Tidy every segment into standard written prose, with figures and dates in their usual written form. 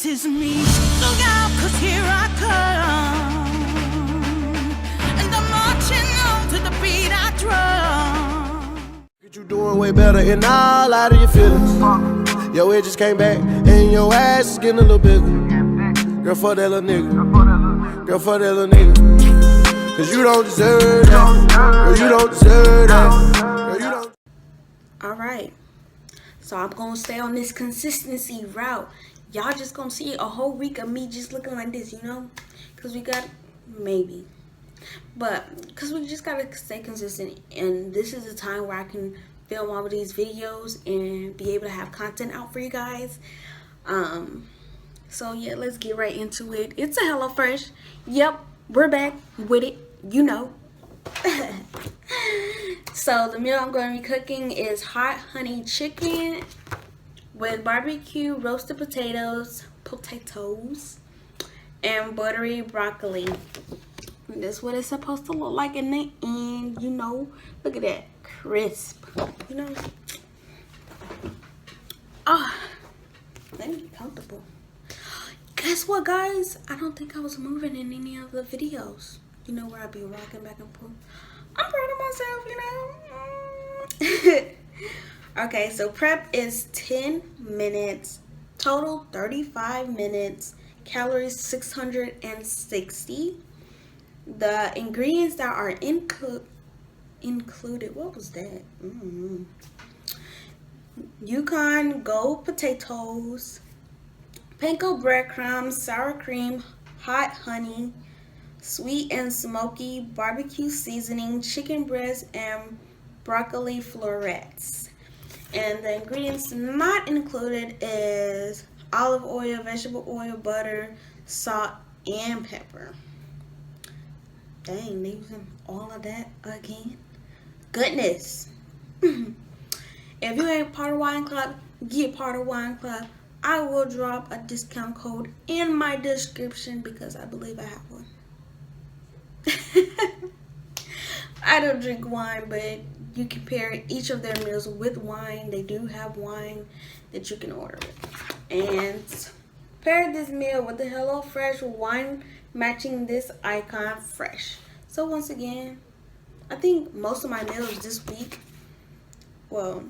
this is me. Look out, 'cause here I come. And I'm marching on to the beat I drum. You doing way better and all out of your feelings. Yo, it just came back and your ass is getting a little bigger. Girl, fuck that little nigga. Girl, fuck that little nigga. 'Cause you don't deserve that. Girl, you don't deserve that. Girl, you don't. Alright, so I'm gonna stay on this consistency route. Y'all just gonna see a whole week of me just looking like this, you know? Because we got, maybe. But, because we just gotta stay consistent. And this is the time where I can film all of these videos and be able to have content out for you guys. So yeah, let's get right into it. It's a HelloFresh. Yep, we're back with it, you know. So the meal I'm going to be cooking is hot honey chicken with barbecue roasted potatoes, and buttery broccoli. That's what it's supposed to look like in the end, you know. Look at that, crisp, you know. Ah, let me be comfortable. Guess what, guys? I don't think I was moving in any of the videos. You know, where I be rocking back and forth. I'm proud of myself, you know. Okay, so prep is 10 minutes. Total 35 minutes. Calories 660. The ingredients that are included. What was that? Yukon gold potatoes, panko breadcrumbs, sour cream, hot honey, sweet and smoky barbecue seasoning, chicken breast, and broccoli florets. And the ingredients not included is olive oil, vegetable oil, butter, salt, and pepper. Dang, they using all of that again? Goodness. If you ain't part of Wine Club, get part of Wine Club. I will drop a discount code in my description because I believe I have one. I don't drink wine, but you can pair each of their meals with wine. They do have wine that you can order with. And pair this meal with the HelloFresh wine matching this icon fresh. So once again, I think most of my meals this week, well,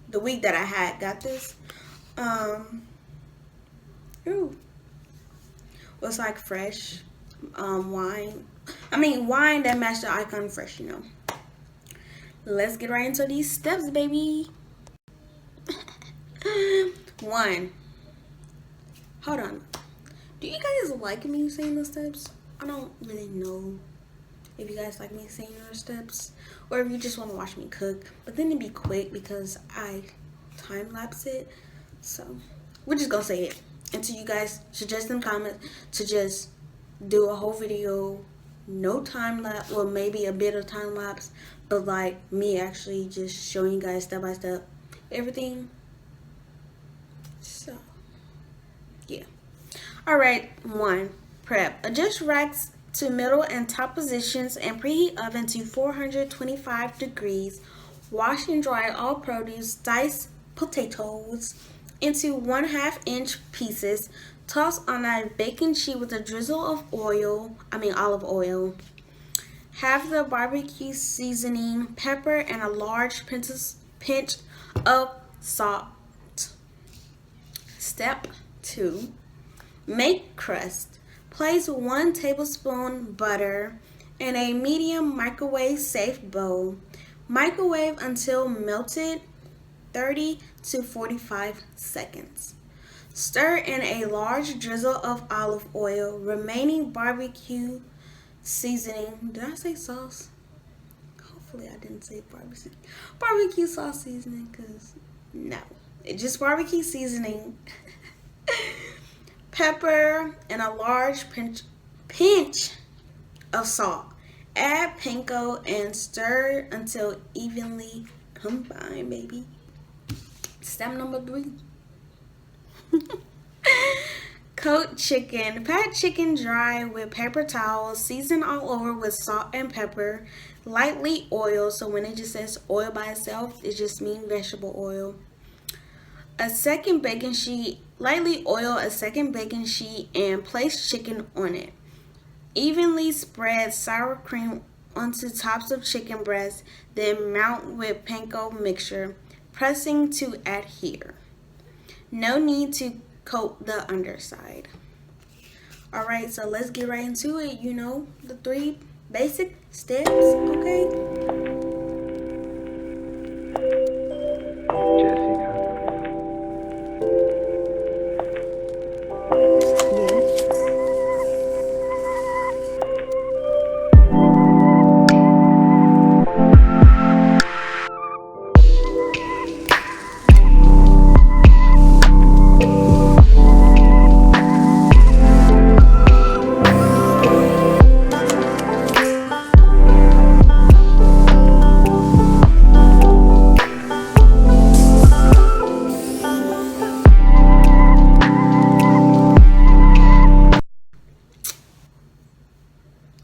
the week that I had got this, was like fresh wine. I mean, wine that matched the icon fresh, you know. Let's get right into these steps, baby. 1. Hold on. Do you guys like me saying the steps? I don't really know if you guys like me saying the steps or if you just want to watch me cook. But then it'd be quick because I time lapse it. So we're just gonna say it until you guys suggest in comments to just do a whole video, no time lapse, or maybe a bit of time lapse, but like me actually just showing you guys step by step everything. So yeah. Alright, 1. Prep. Adjust racks to middle and top positions and preheat oven to 425 degrees. Wash and dry all produce. Dice potatoes into 1/2 inch pieces. Toss on a baking sheet with a drizzle of olive oil. Have the barbecue seasoning, pepper, and a large pinch of salt. Step 2. Make crust. Place 1 tablespoon butter in a medium microwave safe bowl. Microwave until melted, 30 to 45 seconds. Stir in a large drizzle of olive oil, remaining barbecue seasoning. Did I say sauce? Hopefully I didn't say barbecue sauce seasoning, because no. It's just barbecue seasoning. Pepper and a large pinch of salt. Add panko and stir until evenly combined, baby. Step number 3. Coat chicken. Pat chicken dry with paper towels. Season all over with salt and pepper. Lightly oil. So when it just says oil by itself, it just means vegetable oil. a second baking sheet. Lightly oil a second baking sheet and place chicken on it. Evenly spread sour cream onto tops of chicken breast, then mount with panko mixture, pressing to adhere. No need to coat the underside. Alright, so let's get right into it. You know, the 3 basic steps, okay?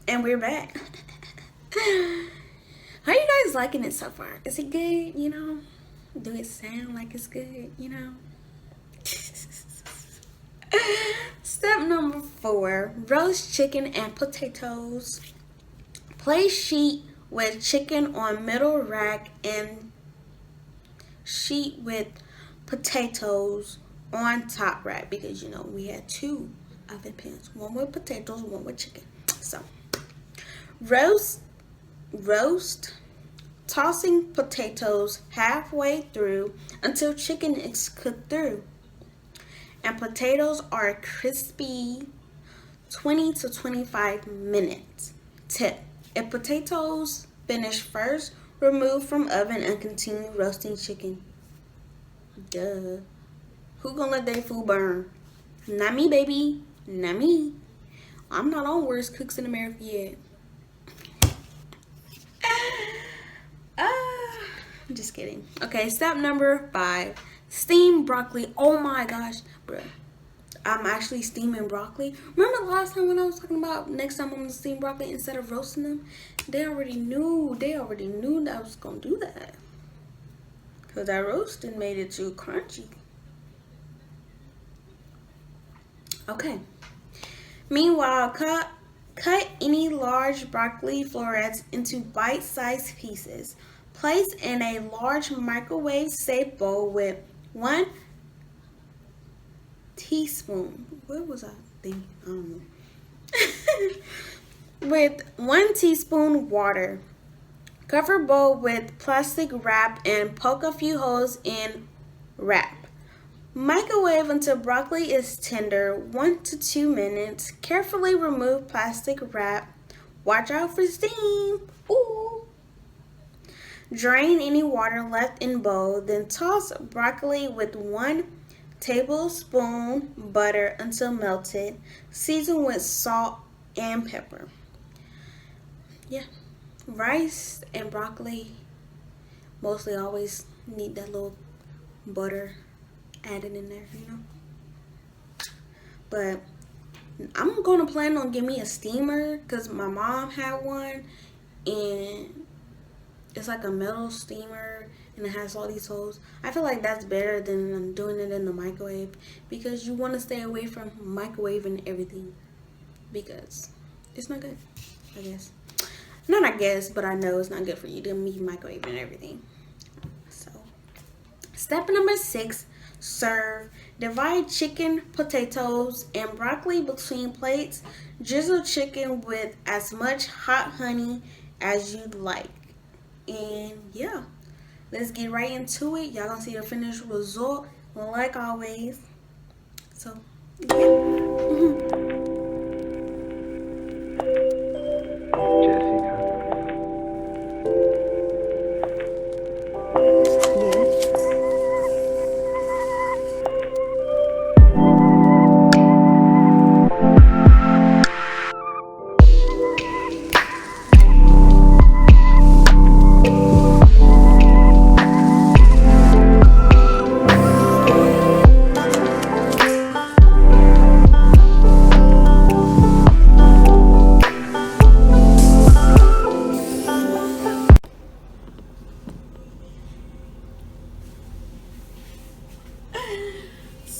And we're back. How you guys liking it so far? Is it good, you know? Do it sound like it's good, you know? Step number 4, roast chicken and potatoes. Place sheet with chicken on middle rack and sheet with potatoes on top rack, because you know we had 2 oven pans, one with potatoes, one with chicken. So roast, tossing potatoes halfway through until chicken is cooked through and potatoes are crispy. 20 to 25 minutes. Tip: if potatoes finish first, remove from oven and continue roasting chicken. Duh. Who gonna let their food burn? Not me, baby. Not me. I'm not on Worst Cooks in America yet. I'm just kidding. Okay, step number 5. Steam broccoli. Oh my gosh, bruh. I'm actually steaming broccoli. Remember the last time when I was talking about next time I'm gonna steam broccoli instead of roasting them? They already knew that I was gonna do that. Because that roasting made it too crunchy. Okay. Meanwhile, cut any large broccoli florets into bite-sized pieces. Place in a large microwave-safe bowl with 1 teaspoon. What was I thinking? I don't know. With 1 teaspoon water. Cover bowl with plastic wrap and poke a few holes in wrap. Microwave until broccoli is tender, 1 to 2 minutes. Carefully remove plastic wrap. Watch out for steam. Ooh. Drain any water left in bowl, then toss broccoli with 1 tablespoon butter until melted. Season with salt and pepper. Yeah, rice and broccoli mostly always need that little butter added in there, you know. But I'm gonna plan on getting me a steamer because my mom had one, and it's like a metal steamer and it has all these holes. I feel like that's better than doing it in the microwave, because you want to stay away from microwaving everything, because it's not good, I guess. Not I guess, but I know it's not good for you to be microwaving everything. So, step number 6, serve. Divide chicken, potatoes, and broccoli between plates. Drizzle chicken with as much hot honey as you'd like. And yeah, let's get right into it. Y'all gonna see the finished result like always. So yeah.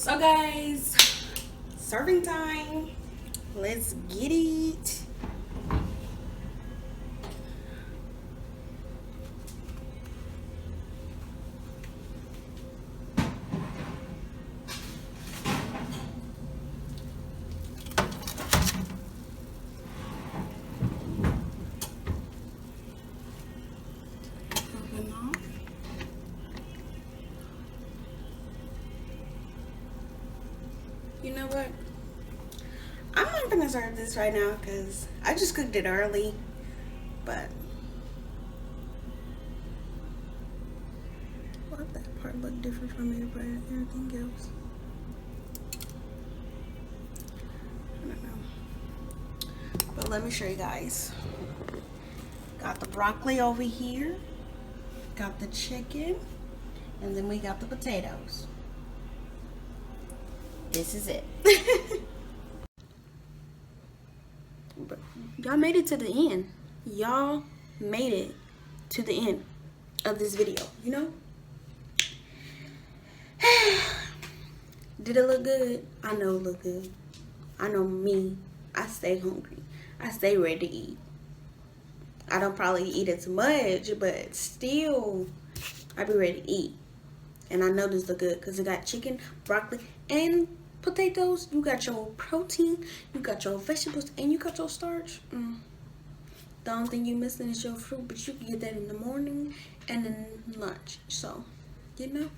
So guys, serving time. Let's get it. You know what? I'm not gonna serve this right now because I just cooked it early. But why that part look different from everything else? I don't know. But let me show you guys. Got the broccoli over here. Got the chicken. And then we got the potatoes. This is it. Y'all made it to the end. Y'all made it to the end of this video, you know? Did it look good? I know it looked good. I know me. I stay hungry. I stay ready to eat. I don't probably eat it too much, but still, I be ready to eat. And I know this look good because it got chicken, broccoli, and potatoes. You got your protein, you got your vegetables, and you got your starch. The only thing you missing is your fruit, but you can get that in the morning and in lunch. So, you know,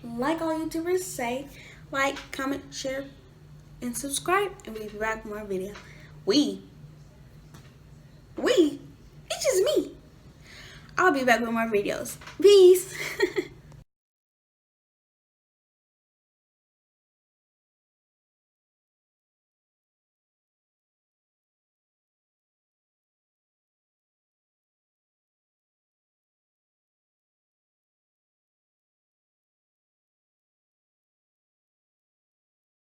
like all YouTubers say, like, comment, share, and subscribe, and we'll be back with more video. It's just me. I'll be back with more videos. Peace.